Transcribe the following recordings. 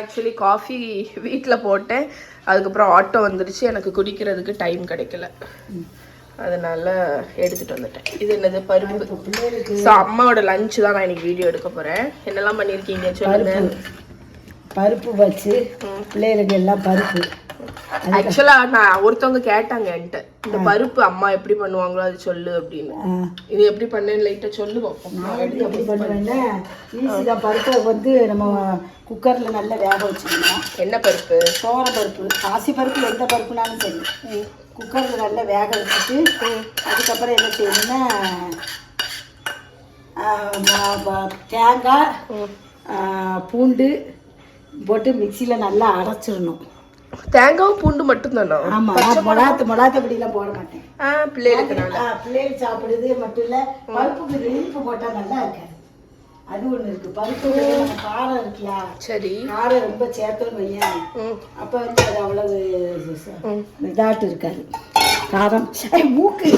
Actually coffee வீட்டில் போட்டேன், அதுக்கப்புறம் ஆட்டோ வந்துடுச்சு, எனக்கு குடிக்கிறதுக்கு டைம் கிடைக்கல, அதனால எடுத்துகிட்டு வந்துட்டேன். இது என்னது பருப்பு. ஸோ அம்மாவோட லஞ்சு தான் நான் இன்னைக்கு வீடியோ எடுக்க போகிறேன். என்னெல்லாம் பண்ணியிருக்கீங்க சொல்லுங்க. பருப்பு வச்சு பிள்ளைகளுக்கு எல்லாம் பருப்பு. ஆக்சுவலாக நான் ஒருத்தவங்க கேட்டாங்க என்கிட்ட, இந்த பருப்பு அம்மா எப்படி பண்ணுவாங்களோ அது சொல்லு அப்படின்னு. இது எப்படி பண்ணேன்னு லைட்டாக சொல்லு பார்ப்போம். எப்படி பண்ணுவேன்னா ஈஸி தான். பருப்பை வந்து நம்ம குக்கரில் நல்லா வேக வச்சுக்கணும். என்ன பருப்பு? சோள பருப்பு, பாசி பருப்பு, எந்த பருப்புனாலும் சரி. குக்கரில் நல்லா வேக வச்சுட்டு அதுக்கப்புறம் என்ன செய்யணும்னா தேங்காய் பூண்டு போட்டு மிக்சியில் நல்லா அரைச்சிடணும். தேங்காவும் பூண்டு மட்டும் தானே? ஆமாம், மிளகாத்தப்படியெல்லாம் போட மாட்டேன். பிள்ளைகளுக்கு சாப்பிடுது மட்டும் இல்லை, பருப்புக்கு இனிப்பு போட்டால் நல்லா இருக்காது. அது ஒன்று இருக்குது. பருப்பு நம்ம காரம் இருக்குல்ல, சரி, காரம் ரொம்ப சேர்த்தோம் வையன், அப்போ வந்து அது அவ்வளவு இதாட்டு இருக்காது. காரம் மூக்கு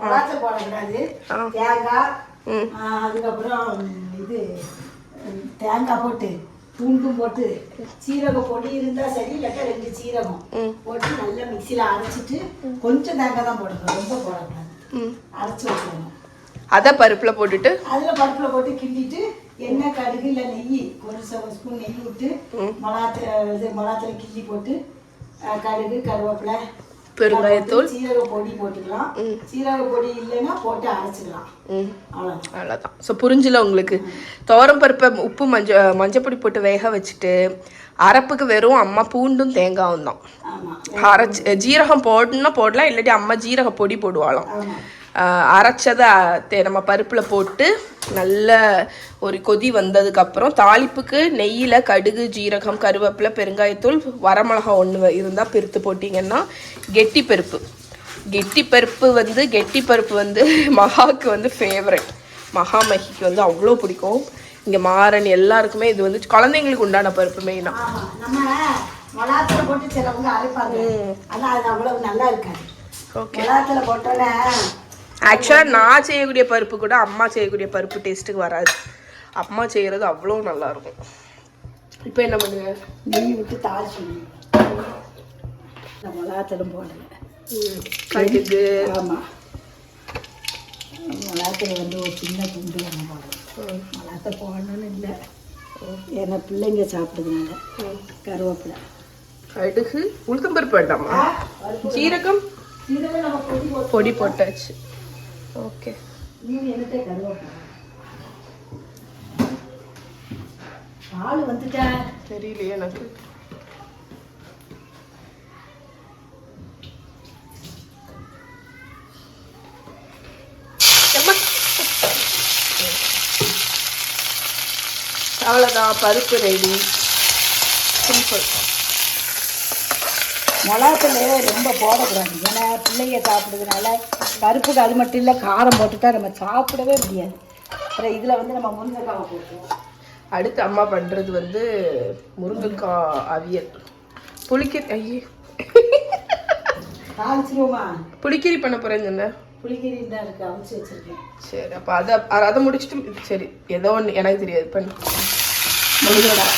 மிளகாத்த போடக்கூடாது. தேங்காய், அதுக்கப்புறம் இது தேங்காய் போட்டு பூண்டும் போட்டு சீரகம் பொடி இருந்தால் சரி, இல்லாட்டா 2 சீரகம் போட்டு நல்லா மிக்சியில் அரைச்சிட்டு கொஞ்சம் தேங்காய் தான் போடணும், ரொம்ப போடக்கூடாது. அரைச்சி வச்சுக்கணும். அதை பருப்பில் போட்டுட்டு அதில் பருப்பில் போட்டு கிண்டிட்டு எண்ணெய் கடுகு இல்லை நெய் ஒரு ஸ்பூன் நெய் விட்டு மிளகாத்துல கிள்ளி போட்டு கடுகு கருவேப்பிலை பெருங்காயத்தூள் சீரக பொடி போட்டுக்கலாம். சீரக பொடி இல்லைன்னா போட்டு அரைச்சிக்கலாம். அவ்வளோதான். ஸோ புரிஞ்சில உங்களுக்கு. துவரம் பருப்பை உப்பு மஞ்சப்பொடி போட்டு வேக வச்சுட்டு அரைப்புக்கு வெறும் அம்மா பூண்டும் தேங்காயும் தான் அரைச்சி, ஜீரகம் போடணும்னா போடலாம், இல்லாட்டி அம்மா ஜீரக பொடி போடுவாளாம். அரைச்சதை நம்ம பருப்பில் போட்டு நல்ல ஒரு கொதி வந்ததுக்கப்புறம் தாளிப்புக்கு நெய்யில் கடுகு ஜீரகம் கருவேப்பிலை பெருங்காயத்தூள் வரமிளகா 1 இருந்தால் பிரித்து போட்டிங்கன்னா கெட்டி பருப்பு வந்து மகாவுக்கு வந்து ஃபேவரட். மகிக்கு வந்து அவ்வளோ பிடிக்கும். இங்கே மாறன் எல்லாருக்குமே இது வந்து குழந்தைங்களுக்கு உண்டான பருப்பு மெயினாக. ஓகே, ஆக்சுவலாக நான் செய்யக்கூடிய பருப்பு கூட அம்மா செய்யக்கூடிய பருப்பு டேஸ்ட்டுக்கு வராது. அம்மா செய்கிறது அவ்வளோ நல்லாயிருக்கும். இப்போ என்ன பண்ணுங்க? நெய் விட்டு தாளிச்சு மிளகாத்தூளும் போடலை. கடுகு, ஆமாம், மிளகாத்தூள் வந்து ஒரு சின்ன குண்டு நம்ம போடணும். மிளகாத்தூள் போடணும்னு இல்லை, ஏன்னா பிள்ளைங்க சாப்பிடுதுனால. கருவேப்பிலை, கடுகு, உளுத்தம்பருப்பு வேண்டாமா? ஜீரகம் நம்ம பொடி போட்டாச்சு. ஓகே, என்னத்தை கருவேப்பிலை பால் வந்துட்டா தெரியலையே எனக்கு. அவ்வளோதான், பருப்பு ரெடி. சிம்பிள். மிளகாத்தூள் ரொம்ப போடக்கூடாது, ஏன்னா பிள்ளைங்க சாப்பிட்றதுனால. பருப்புக்கு அது மட்டும் இல்லை, காரம் போட்டுட்டா நம்ம சாப்பிடவே முடியாது. அப்புறம் இதில் வந்து நம்ம முருங்கைக்காவை போட்டுருவோம். அடுத்து அம்மா பண்ணுறது வந்து முருங்கைக்காய் அவியல். புளிக்கறி, ஐயே தாளிச்சிருவோமா? புளிக்கறி பண்ண போகிறேன்னு சொன்னேன். புளிக்கறி தான் இருக்குது, அவிச்சு வச்சுருக்கேன். சரி, அப்போ அதை முடிச்சுட்டு, சரி ஏதோ ஒன்று எனக்கு தெரியாது பண்ணு. முருங்கைக்காய்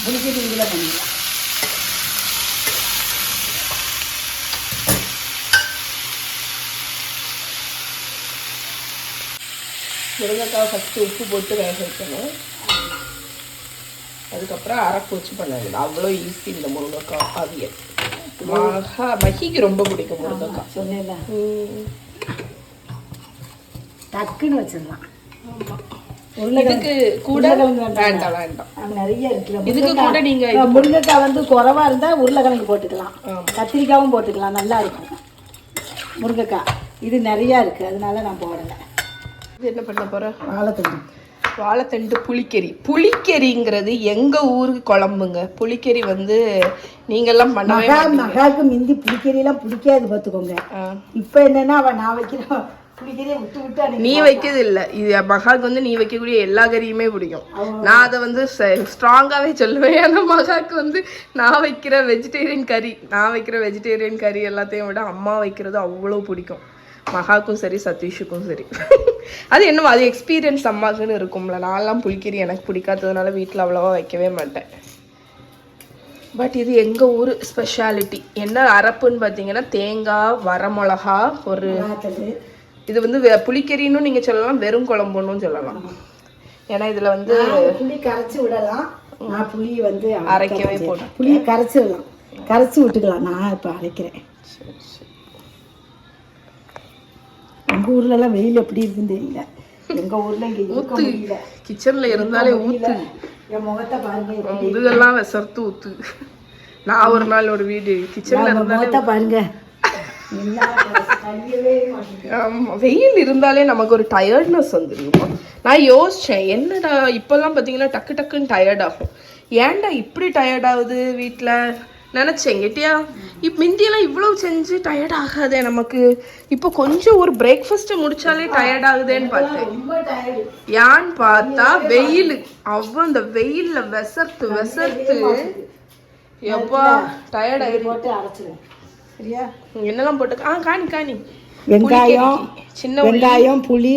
புளிக்கறி இதில் பண்ணிடலாம். முருங்கைக்காய் ஃபஸ்ட்டு உப்பு போட்டு வேக வைக்கணும். அதுக்கப்புறம் அரைப்பு வச்சு பண்ண அவ்வளோ ஈஸி இந்த முருங்கைக்காய் அவியல். மகிக்கு ரொம்ப பிடிக்கும் முருங்கைக்காய். சொன்னேன்ல, டக்குன்னு வச்சிடலாம். இதுக்கு கூட வேண்டாம், நிறைய இருக்குல்ல. இதுக்கு கூட நீங்க முருங்கைக்காய் வந்து குறைவா இருந்தா உருளைக்கிழங்கு போட்டுக்கலாம், கத்திரிக்காயும் போட்டுக்கலாம், நல்லா இருக்கும் முருங்கைக்காய். இது நிறையா இருக்கு, அதனால நான் போடலை. இது என்ன பண்ண போறேன்? வாழைத்தண்டு புளிக்கறிங்கிறது எங்க ஊருக்கு குழம்புங்க. புளிக்கறி வந்து நீங்கெல்லாம் பண்ணவே மகாவுக்கு மிந்தி புளிக்கறியெல்லாம் பிடிக்காது பார்த்துக்கோங்க. இப்போ என்னன்னா நான் வைக்கிறேன் புளிக்கறியை விட்டு நீ வைக்கிறது இல்லை, இது மகாவுக்கு வந்து நீ வைக்கக்கூடிய எல்லா கறியுமே பிடிக்கும். நான் அதை வந்து ஸ்ட்ராங்காகவே சொல்லுவேன். ஏன்னா மகாவுக்கு வந்து நான் வைக்கிற வெஜிடேரியன் கறி எல்லாத்தையும் விட அம்மா வைக்கிறது அவ்வளோ பிடிக்கும். மகாக்கும் சரி சதீஷுக்கும் சரி. அது என்னமோ அது எக்ஸ்பீரியன்ஸ் அம்மாக்குன்னு இருக்கும்ல. நான்லாம் புளிக்கறி எனக்கு பிடிக்காததுனால வீட்டில் அவ்வளோவா வைக்கவே மாட்டேன். பட் இது எங்கள் ஊர் ஸ்பெஷாலிட்டி. என்ன அரைப்புன்னு பார்த்தீங்கன்னா தேங்காய், வரமிளகா, ஒரு இது வந்து புளிக்கறின்னு நீங்கள் சொல்லலாம், வெறும் குழம்புன்னு சொல்லலாம். ஏன்னா இதில் வந்து புளி கரைச்சி விடலாம். நான் புளி வந்து அரைக்கவே போட்டேன். புளி கரைச்சி விடலாம், கரைச்சி விட்டுக்கலாம். நான் இப்போ அரைக்கிறேன். எங்கள் ஊர்லலாம் வெயில் எப்படி இருக்குன்னு தெரியல. எங்கள் ஊரில் இங்கே இருக்க முடியல. கிச்சனில் இருந்தாலே ஊற்று. என் முகத்தை பாருங்க, முதுகெல்லாம் விசர்த்து ஊற்று. நான் ஒரு நாள் ஒரு வீடு கிச்சனில் இருந்தாலே முகத்தை பாருங்க. ஆமாம், வெயில் இருந்தாலே நமக்கு ஒரு டயர்ட்னஸ் வந்துருக்குமா. நான் யோசித்தேன், என்னடா இப்போல்லாம் பார்த்தீங்கன்னா டக்கு டக்குன்னு டயர்ட் ஆகும். ஏன்டா இப்படி டயர்ட் ஆகுது வீட்டில் நினச்சேன். கேட்டியா இப்போ மிந்தியெல்லாம் இவ்வளோ செஞ்சு டயர்ட் ஆகாதே நமக்கு. இப்போ கொஞ்சம் ஒரு பிரேக்ஃபாஸ்ட்டை முடிச்சாலே டயர்ட் ஆகுதேன்னு பார்த்தேன். ஏன்னு பார்த்தா வெயில் அவ்வளோ, அந்த வெயிலில் விசர்த்து எப்பா டயர்ட் ஆகிடும். சரியா? என்னெல்லாம் போட்டு காணி வெங்காயம், சின்ன வெங்காயம், புளி,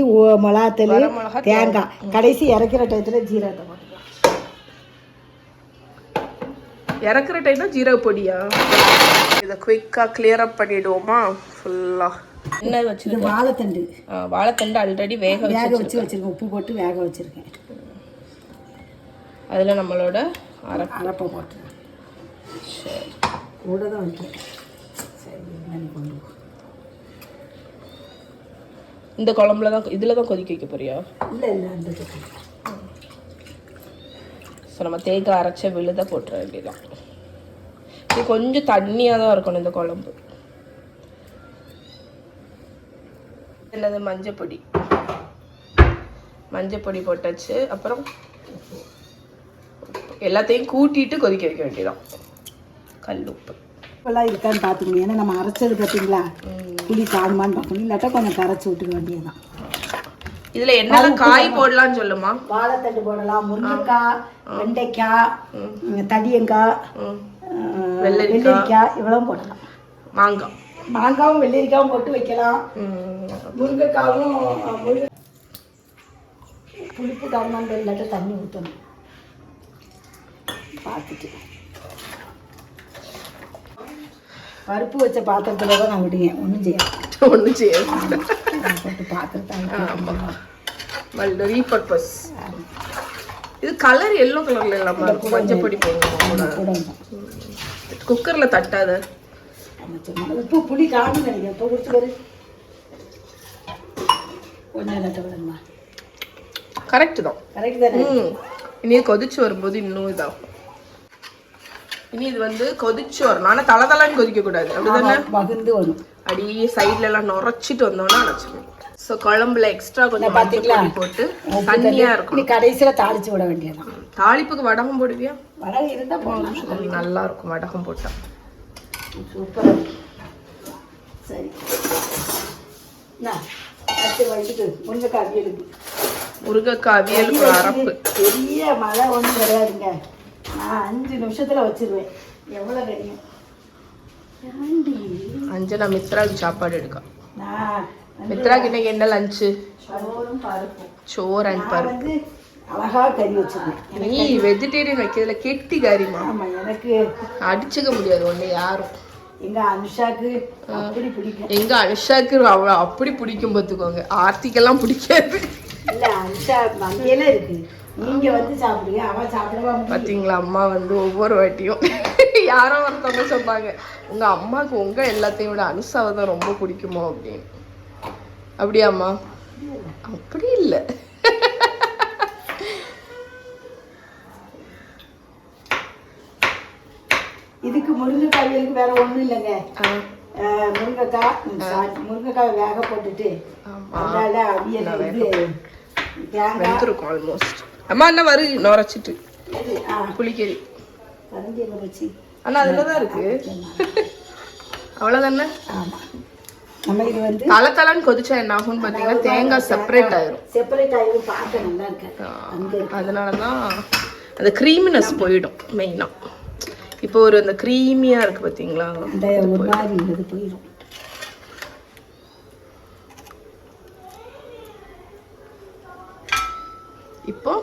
மிளகாத்தூள், தேங்காய். கடைசி இறக்கிற டயத்தில் ஜீரகத்தை போட்டுக்கலாம். இறக்குற டைம்னா ஜீரக பொடியா? இதை குயிக்காக கிளியர் அப் பண்ணிடுவோமா ஃபுல்லாக. என்ன வச்சு வாழைத்தண்டு. வாழைத்தண்டு ஆல்ரெடி வேக வச்சு வச்சுருக்கேன். உப்பு போட்டு வேக வச்சுருக்கேன். அதில் நம்மளோட அரைப்பை போட்டு சரி கூட தான் வைக்கிறேன். சரி, கொண்டு இந்த குழம்புல தான் இதில் தான் கொதிக்க வைக்க போறியா? இல்லை அந்த ஸோ நம்ம தேங்காய் அரைச்ச விழுத போட்டுற வேண்டியதான். இது கொஞ்சம் தண்ணியாக தான் இருக்கணும் இந்த குழம்பு. என்னது மஞ்சப்பொடி போட்டாச்சு. அப்புறம் எல்லாத்தையும் கூட்டிட்டு கொதிக்க வைக்க வேண்டியதான். கல் உப்பு இப்பெல்லாம் இருக்கான்னு பார்த்துக்கணும். ஏன்னா நம்ம அரைச்சது பார்த்தீங்களா, புளி காணுமான்னு பார்க்கணும். இல்லாட்டா கொஞ்சம் கரைச்சி விட்டுக்க வேண்டியதுதான். இதில் என்னெல்லாம் காய் போடலான்னு சொல்லுமா? வாழைத்தண்டு போடலாம், முருங்கைக்காய், வெண்டைக்காய், தடியங்காய், வெள்ளரிக்காய் இவ்வளோ போடலாம். மாங்காவும் வெள்ளரிக்காவும் போட்டு வைக்கலாம். முருங்கைக்காவும் புளிப்பு காரணம் இல்லாட்ட தண்ணி ஊற்றணும் பார்த்துட்டு. பருப்பு வச்ச பாத்திரத்தில் தான் நான் விடுங்க. ஒன்றும் செய்ய போட்டு பாத்திரத்தை ரீபர்பஸ். இது கலர் எல்லோ கலர்ல இல்லாம இருக்கும். மஞ்சப்பொடி போடணும். குக்கர்ல தட்டாத. உப்பு புளி காணும் நினைக்கிறேன். இப்போ கொடுத்து வரு கொஞ்சம் நட்ட விடணுமா? கரெக்ட் தான். கரெக்ட் தானே? இனி கொதிச்சு வரும்போது இன்னும் இதாகும். இனி இது வந்து கொதிச்சு வரணும். ஆனால் தளன்னு கொதிக்க கூடாது. அப்படிதானே? பகுந்து வரும். அப்படியே சைட்ல எல்லாம் நுரைச்சிட்டு வந்தோம்னா அரைச்சிக்கணும். ஸோ குழம்புல எக்ஸ்ட்ரா கொஞ்சம் பார்த்தீங்களா போட்டு தண்ணியா இருக்கும். நீ கடைசியில் தாளிச்சு விட வேண்டியதான். தாளிப்புக்கு வடகம் போடுவியா? வடகம் இருந்தால் போடலாம். நல்லா இருக்கும் வடகம் போட்டா. சூப்பராக இருக்கும். சரி, அடுத்து வச்சுட்டு முருங்கைக்காய் அவியலுக்கு. முருங்கைக்காய் அவியலுக்கு அரப்பு. பெரிய மழை ஒன்றும் கிடையாதுங்க. நான் 5 நிமிஷத்தில் வச்சிருவேன். எவ்வளோ கிடைக்கும்? அஞ்சனா மித்ராவுக்கு சாப்பாடு எடுக்க. நான் மித்ராக்கு இன்னைக்கு என்ன லஞ்சு? சோறு அண்ட் பருப்பு. அழகா கறி வச்சிருக்கேன். நீ வெஜிடேரியன் வைக்கிறதுல கெட்டி கறிமா. ஆமா, எனக்கு அடிச்சுக்க முடியாது ஒண்ணு யாரும். எங்க அனுஷாக்கு அப்படி பிடிக்கும். எங்க அனுஷாக்கு அவளை அப்படி பிடிக்கும் பார்த்துக்கோங்க. ஆர்த்திக்கெல்லாம் பிடிக்காது. இல்ல, அனுஷா மங்கையில இருக்கு. நீங்க வந்து சாப்பிடுங்க, அவன் சாப்பிடவா? பாத்தீங்களா, அம்மா வந்து ஒவ்வொரு வாட்டியும் யாரோ ஒருத்தவங்க சொன்னாங்க, உங்க அம்மாவுக்கு உங்க எல்லாத்தையும் விட அனுஷாவை தான் ரொம்ப பிடிக்குமோ அப்படின்னு. அப்படியாம்மா? அப்படி இல்லை. இதுக்கு முருங்கைக்காய்களுக்கு வேற ஒண்ணும் இல்லைங்க. முருங்கைக்காய் வேக போட்டுட்டு அதனால அவியல் இது வெந்திருக்கும் ஆல்மோஸ்ட். அம்மா என்ன வரு நுரைச்சிட்டு புளிக்கறி வச்சு அண்ணா அதுல தான் இருக்கு. அவ்வளோதானே. நம்ம இது வந்து தலன்னு கொதிச்சா என்ன ஆகும்னு பார்த்தீங்கன்னா தேங்காய் செப்பரேட் ஆயிரும். பார்க்க நல்லா இருக்கு. அதனால தான் அந்த க்ரீமினஸ் போயிடும் மெயினாக. இப்போ ஒரு அந்த க்ரீமியாக இருக்குது பார்த்தீங்களா, அந்த ஒரு மாதிரி இது போயிடும். இப்போ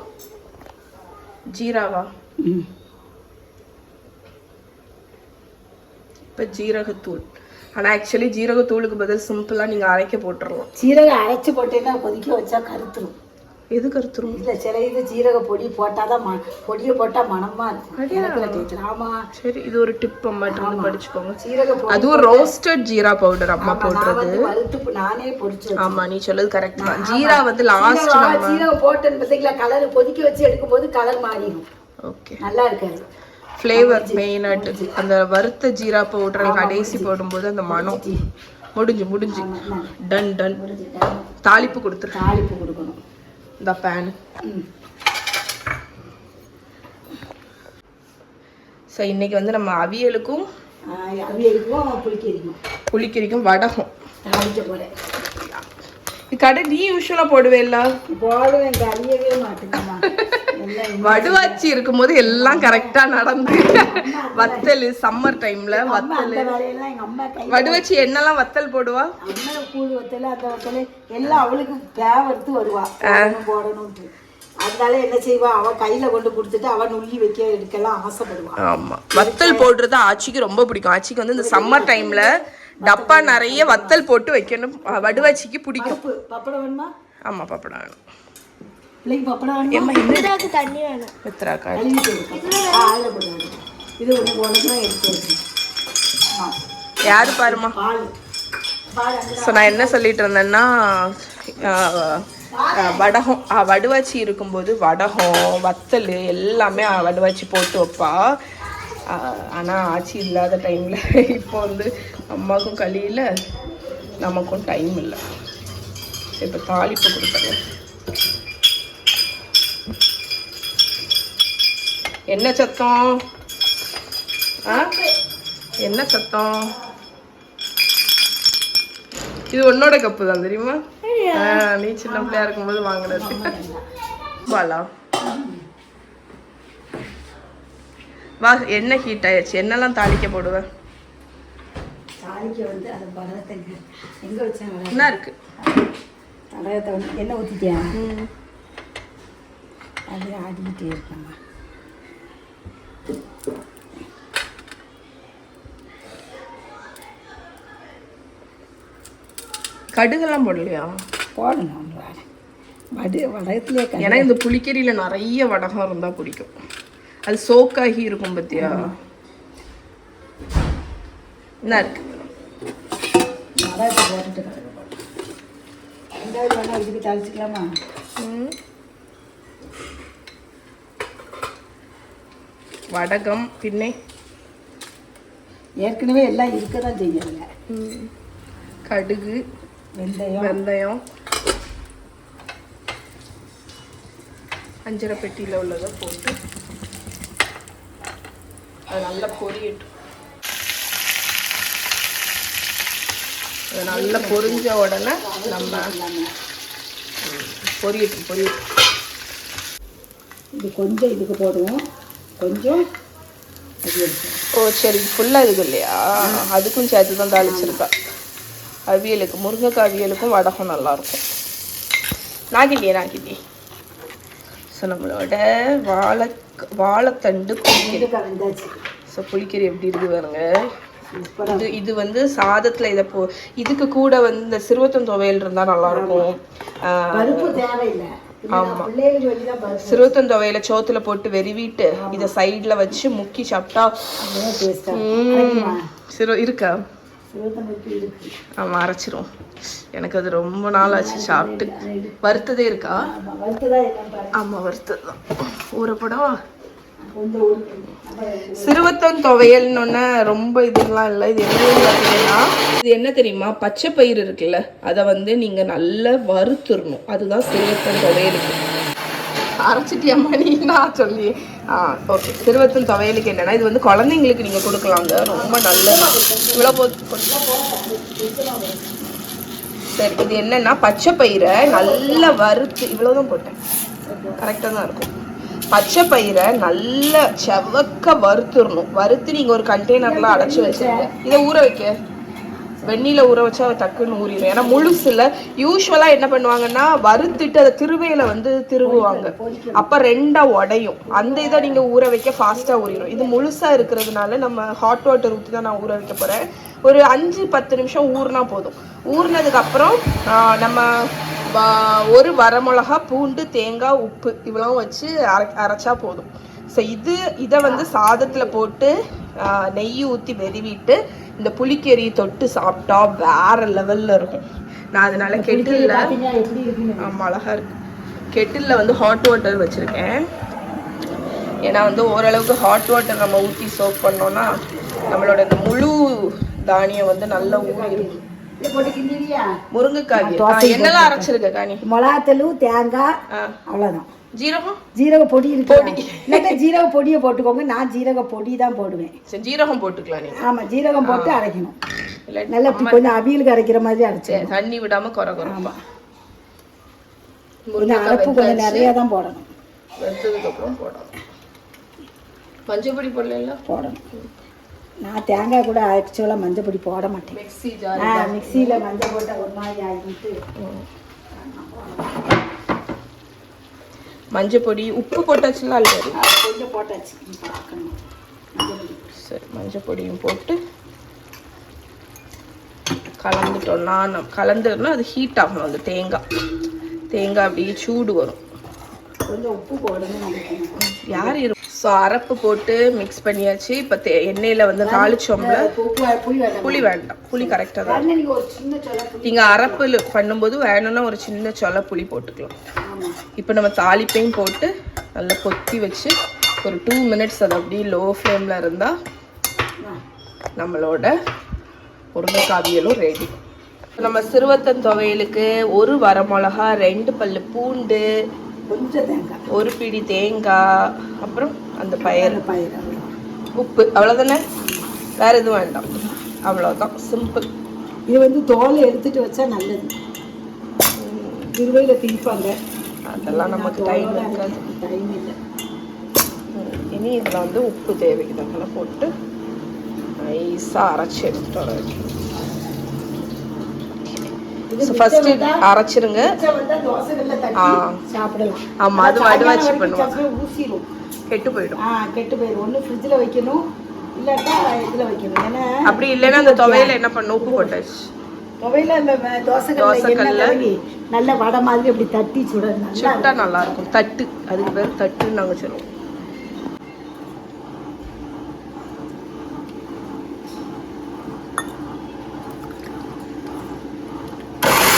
ஜீராவா? இப்போ ஜீரகத்தூள். ஆனால் ஆக்சுவலி ஜீரகத்தூளுக்கு பதில் சிம்பிளாக நீங்கள் அரைக்க போட்டுடலாம். ஜீரகம் அரைச்சி போட்டேன்னா கொதிக்க வச்சா கருத்துரும். எது கருத்துரும்? இல்லை, சில இது ஜீரக பொடி போட்டால் தான் பொடியை போட்டால் மனமாக இருக்கும். ஆமாம், சரி, இது ஒரு டிப் அம்மாட்ட வந்து படிச்சுக்கோங்க. ஜீரக பொடி, அதுவும் ரோஸ்டட் ஜீரா பவுடர் அம்மா போடுறது. வறுத்து நானே பொடிச்சு. ஆமா, நீ சொல்றது கரெக்ட் தான். ஜீரா வந்து லாஸ்ட் ஜீரகம் போட்டேன்னு பார்த்தீங்களா, கலர் கொதிக்க வச்சு எடுக்கும்போது கலர் மாறிடும். ஓகே, நல்லா இருக்காது. ஃப்ளேவர் மெயினாட்டு அந்த வறுத்த ஜீரா பவுடர் கடைசி போடும்போது அந்த மனம் முடிஞ்சு டன் டன். தாளிப்பு கொடுக்கணும். இந்த பேன். ஸோ இன்னைக்கு வந்து நம்ம அவியலுக்கும் புளிக்கறிக்கும் வடகம் தாளிக்க போறேன். கடை நீ யூஸ்வலா போடுவே இல்ல? போடுவேன், அறியவே மாட்டேங்கம்மா. வடுவாச்சி இருக்கும்போது எல்லாம் கரெக்டா நடந்து. வத்தல் சம்மர் டைம்ல வத்தல் வடுவாச்சி என்னெல்லாம் வத்தல் போடுவா? அம்மா கூழ் வத்தல், அந்த வத்தல் எல்லாம் அவளுக்கு தேவடுத்து வருவா போடணும்ட்டு. அதனால என்ன செய்வா, அவ கையில கொண்டு கொடுத்துட்டு அவ நுள்ளி வைக்க எடுக்கலாம் ஆசைப்படுவா. ஆமா, வத்தல் போடுறது ஆச்சிக்கு ரொம்ப பிடிக்கும். ஆச்சிக்கு வந்து இந்த சம்மர் டைம்ல டப்பா நிறைய வத்தல் போட்டு வைக்கணும். வடுவாச்சிக்கு பிடிக்கும். பப்படம் வேணுமா? ஆமா, பப்படம் வேணும். பிள்ளைக்கு பப்படம் வேணுமா? தண்ணி வேணும். இது ஒன்று எடுத்து யாரு பாருமா. ஸோ நான் என்ன சொல்லிட்டு இருந்தேன்னா, வடகம் வடுவாச்சி இருக்கும்போது வடகம் வத்தல் எல்லாமே வடுவாச்சி போட்டு வைப்பா. ஆனால் ஆச்சி இல்லாத டைமில் இப்போ வந்து அம்மாவுக்கும் களியில் நமக்கும் டைம் இல்லை. இப்போ தாளிப்பு கொடுத்துருவோம். என்ன சத்தம்? என்ன சத்தம்? இது உன்னோட கப்பு தான் தெரியுமா? நீ சின்ன பிள்ளையா இருக்கும்போது வாங்கினது. வாலா வா, எண்ணெய் ஹீட் ஆயிடுச்சு. என்னெல்லாம் தாளிக்க போடுவேன்? தாளிக்க வந்து அது படத்தை எங்கே வச்சேன்? என்ன இருக்கு? படத்தை வந்து எண்ணெய் ஊற்றிட்டியா? அது ஆடிக்கிட்டே இருக்கேம்மா. கடுகெல்லாம் போடலையா? போடணும். வடகத்திலே ஏன்னா இந்த புளிக்கறியில் நிறைய வடகம் இருந்தால் பிடிக்கும். அது சோக்காகி இருக்கும் பத்தியா? என்ன இருக்கு? வடகத்தை போட்டுட்டு கடுகு போட்டு ரெண்டாவது வேணா இதுக்கு தாளிச்சிக்கலாமா? வடகம் பின்னே ஏற்கனவே எல்லாம் இருக்க தான் செய்யல. கடுகு, வெந்தயம், அஞ்சரை பெட்டியில் உள்ளதை போட்டு அது நல்லா பொரியட்டும். அது நல்லா பொரிஞ்ச உடனே நம்ம பொரியட்டும். இது கொஞ்சம் இதுக்கு போடுவோம், கொஞ்சம். ஓ சரி, ஃபுல்லாக இதுக்கு இல்லையா? அதுக்கும் சேர்த்து தான் தாளிச்சிருக்கா. அவியலுக்கு, முருங்கைக்காய் அவியலுக்கும் வடகம் நல்லாயிருக்கும். நாகிலே. ஸோ நம்மளோட வாழைத்தண்டு புளிக்கறி. ஸோ புளிக்கறி எப்படி இருக்கு பாருங்க. இது வந்து சாதத்தில் இதை இதுக்கு கூட வந்து இந்த சிறுவத்தம் துவையல் இருந்தால் நல்லாயிருக்கும். ஆமாம், சிறுவத்தம் துவையில சோத்துல போட்டு வெறிவிட்டு இதை சைடில் வச்சு முக்கி சாப்பிட்டா இருக்கா? ஆமாம், அரைச்சிரும். எனக்கு அது ரொம்ப நாள் ஆச்சு சாப்பிட்டு. வறுத்ததே இருக்கா? ஆமாம், வறுத்தது தான். ஊறப்படவா? சிறுவத்தம் துவையல்னு ரொம்ப இதெல்லாம் இல்லை. இது என்ன பார்த்தீங்கன்னா, இது என்ன தெரியுமா, பச்சை பயிறு இருக்குல்ல, அதை வந்து நீங்கள் நல்லா வறுத்துடணும். அதுதான் சிறுவத்தம் துவையலுக்கு. அரைச்சிட்டியம்மா நீ? நான் சொல்லி ஓகே. சிறுவத்தம் துவையலுக்கு என்னன்னா, இது வந்து குழந்தைங்களுக்கு நீங்கள் கொடுக்கலாங்க, ரொம்ப நல்லது. இவ்வளோ சரி. இது என்னன்னா, பச்சை பயிரை நல்லா வறுத்து, இவ்வளோதான் போட்டேன், கரெக்டாக தான் இருக்கும். பச்சை பயிரை நல்லா செவக்க வறுத்துடணும். வறுத்து நீங்கள் ஒரு கண்டெய்னர்லாம் அடைச்சி வச்சுருங்க. இதை ஊற வைக்க வெந்நீல ஊற வச்சா டக்குன்னு ஊறிடும். ஏன்னா முழுசுல யூஸ்வலாக என்ன பண்ணுவாங்கன்னா வறுத்துட்டு அதை திருவையில வந்து திருவுவாங்க, அப்போ ரெண்டாக உடையும். அந்த இதை நீங்கள் ஊற வைக்க ஃபாஸ்ட்டாக ஊறிடும். இது முழுசாக இருக்கிறதுனால நம்ம ஹாட் வாட்டர் ஊற்றி தான் நான் ஊற வைக்க போகிறேன். ஒரு 5-10 நிமிஷம் ஊறினா போதும். ஊறினதுக்கப்புறம் நம்ம ஒரு வரமிளகா, பூண்டு, தேங்காய், உப்பு இவ்வளோ வச்சு அரைச்சா போதும். ஸோ இதை வந்து சாதத்தில் போட்டு நெய் ஊற்றி வெறிவிட்டு இந்த புளிக்கறி தொட்டு சாப்பிட்டா வேற லெவலில் இருக்கும். நான் அதனால கெட்டிலில் அழகாக இருக்கு. கெட்டிலில் வந்து ஹாட் வாட்டர் வச்சுருக்கேன். ஏன்னா வந்து ஓரளவுக்கு ஹாட் வாட்டர் நம்ம ஊற்றி சர்வ் பண்ணோன்னா நம்மளோட இந்த முழு தானியம் வந்து நல்லா ஊறிடும். முருங்கைக்காய் என்னெல்லாம் அரைச்சிருக்க காணி? மிளகாத்தூள், தேங்காய், அவ்வளோதான். ஜீரக பொடி இருக்கு, ஜீரக பொடியை போட்டுக்கோங்க. நான் ஜீரக பொடி தான் போடுவேன். ஜீரகம் போட்டுக்கலாம் நீங்க. ஆமா, ஜீரகம் போட்டு அரைக்கணும். நல்லா கொஞ்சம் அவியலுக்கு அரைக்கிற மாதிரி அரைச்சு, தண்ணி விடாம குறைக்குறோம். அரைப்பு கொஞ்சம் நிறைய தான் போடணும். வெந்ததுக்கு அப்புறம் போடணும். மஞ்சள் பொடி போடல போடணும். நான் தேங்காய் கூட ஆக்சுவலாக மஞ்சள் பொடி போட மாட்டேன். மிக்சியில் மஞ்சள் போட்டால் ஒரு மாதிரி ஆகிட்டு. மஞ்சள் பொடி, உப்பு போட்டாச்சுலாம் ஆல்ரெடி கொஞ்சம் போட்டாச்சு. சரி, மஞ்சள் பொடியும் போட்டு கலந்துட்டோம்னா கலந்துன்னா அது ஹீட் ஆகணும். அந்த தேங்காய் அப்படியே சூடு வரும். கொஞ்சம் உப்பு போடணும். யார் ஸோ அரைப்பு போட்டு மிக்ஸ் பண்ணியாச்சு. இப்போ எண்ணெயில் வந்து தாளிச்சோம்ல, புளி வேண்டாம். புளி கரெக்டாக தான். நீங்கள் அரப்பு பண்ணும்போது வேணும்னா ஒரு சின்ன சொலை புளி போட்டுக்கலாம். இப்போ நம்ம தாளிப்பையும் போட்டு நல்லா கொத்தி வச்சு ஒரு 2 மினிட்ஸ் அது அப்படியே லோ ஃப்ளேமில் இருந்தால் நம்மளோட முருங்கைக்காவியலும் ரெடி. நம்ம சிறுவத்தன் துவையலுக்கு ஒரு வரமிளகா, 2 பல்லு பூண்டு, கொஞ்சம் தேங்காய், ஒரு பிடி தேங்காய், அப்புறம் அந்த பயிர், உப்பு, அவ்வளோதானே. வேறு எதுவும் வேண்டாம், அவ்வளோதான். சிம்பிள். இது வந்து தோலை எடுத்துட்டு வச்சா நல்லது. திருவையில் திணிப்பாங்க, அதெல்லாம் நமக்கு டைம் இருக்காது. டைம் இல்லை. இனி இதில் வந்து உப்பு தேவைக்கு அதெல்லாம் போட்டு நைஸாக அரைச்சி எடுத்துட்டு வர வைக்கணும். ஃபர்ஸ்ட் அரைச்சிருங்க. ஆமா, அது வடிவாச்சு பண்ணுவோம். கெட்டு போயிடும். கெட்டு போயிடும். ஒன்று ஃப்ரிட்ஜில் வைக்கணும், இல்லாட்டா இதில் வைக்கணும். ஏன்னா அப்படி இல்லைன்னா அந்த துவையில என்ன பண்ணும், உப்பு போட்டாச்சு. துவையில அந்த தோசைக்கல்ல நல்ல வடை மாதிரி அப்படி தட்டி சுட்டா நல்லா இருக்கும். தட்டு, அதுக்கு பேர் தட்டுன்னு நாங்கள் சொல்லுவோம்.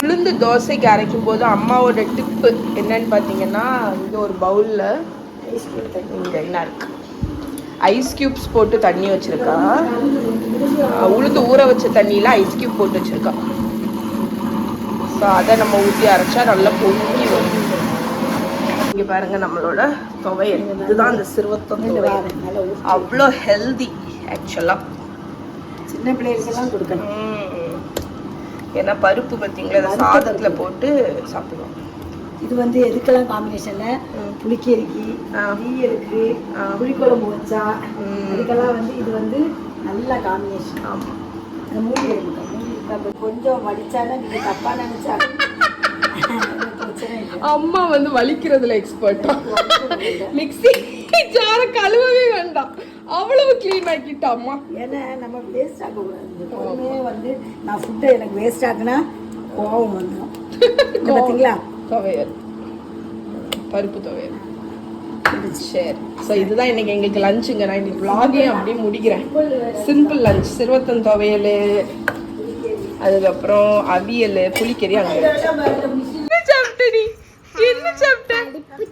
உளுந்து தோசைக்கு அரைக்கும் போது அம்மாவோட டிப்பு என்னன்னு பார்த்தீங்கன்னா, இங்கே ஒரு பவுலில் இங்கே என்ன இருக்கு, ஐஸ் கியூப்ஸ் போட்டு தண்ணி வச்சுருக்கா. உளுந்து ஊற வச்ச தண்ணியில் ஐஸ் கியூப் போட்டு வச்சுருக்கா. ஸோ அதை நம்ம ஊற்றி அரைச்சா நல்லா பொங்கி வரும். இங்கே பாருங்கள் நம்மளோட துவையல். இதுதான் அந்த சிறுவத்தம் துவையல். அவ்வளோ ஹெல்தி ஆக்சுவலாக. சின்ன பிள்ளைகளுக்கெல்லாம் கொடுக்கணும். ஏன்னா பருப்பு பார்த்தீங்களா, அதை சாதத்தில் போட்டு சாப்பிடுவோம். இது வந்து எதுக்கெல்லாம் காம்பினேஷனில், புளிக்கறிக்கு, ஈயலுக்கு, புளிக்குழம்பு வச்சா இதுக்கெல்லாம் வந்து இது வந்து நல்ல காம்பினேஷன். ஆமாம். அந்த மூடி எடுக்கணும். கொஞ்சம் வடிச்சாலும் நீங்கள் தப்பாக நினச்சா அம்மா வந்து வலிக்கிறதுல எக்ஸ்பர்ட்டா. மிக்ஸி ஜார கழுவவே வேண்டாம், அவ்வளவு க்ளீன் ஆக்கிட்டா அம்மா. ஏன்னா நம்ம வேஸ்ட் ஆகக்கூடாது. எப்பவுமே வந்து நான் ஃபுட்டை எனக்கு வேஸ்ட் ஆகுனா கோவம் வந்துடும். பார்த்தீங்களா, துவையல், பருப்பு துவையல். சரி, ஸோ இதுதான் இன்னைக்கு எங்களுக்கு லஞ்சுங்க. நான் இன்னைக்கு vlog-ஐ அப்படியே முடிக்கிறேன். சிம்பிள் லஞ்ச், சிறுவத்தன் துவையல், அதுக்கப்புறம் அவியல், புளிக்கறி. அங்கே என்ன சாப்பிட்ட?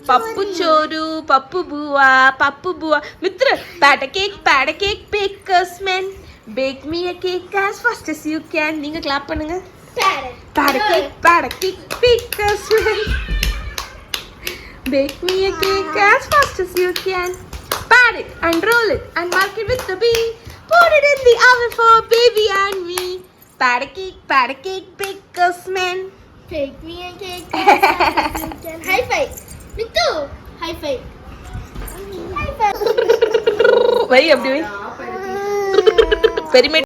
பப்பு சோறு, பப்பு பூவா மித்ர. Pat a cake bakers men, bake me a cake as fast as you can. நீங்க கிளாப் பண்ணுங்க. Pat a cake bakers men, bake me a cake as fast as you can. Pat it and roll it and mark it with the B. Put it in the oven for baby and me. Pat a cake bakers men. Bake me a cake. High five. Mittu. High five. High five. வை அப்படி வை. பெருமை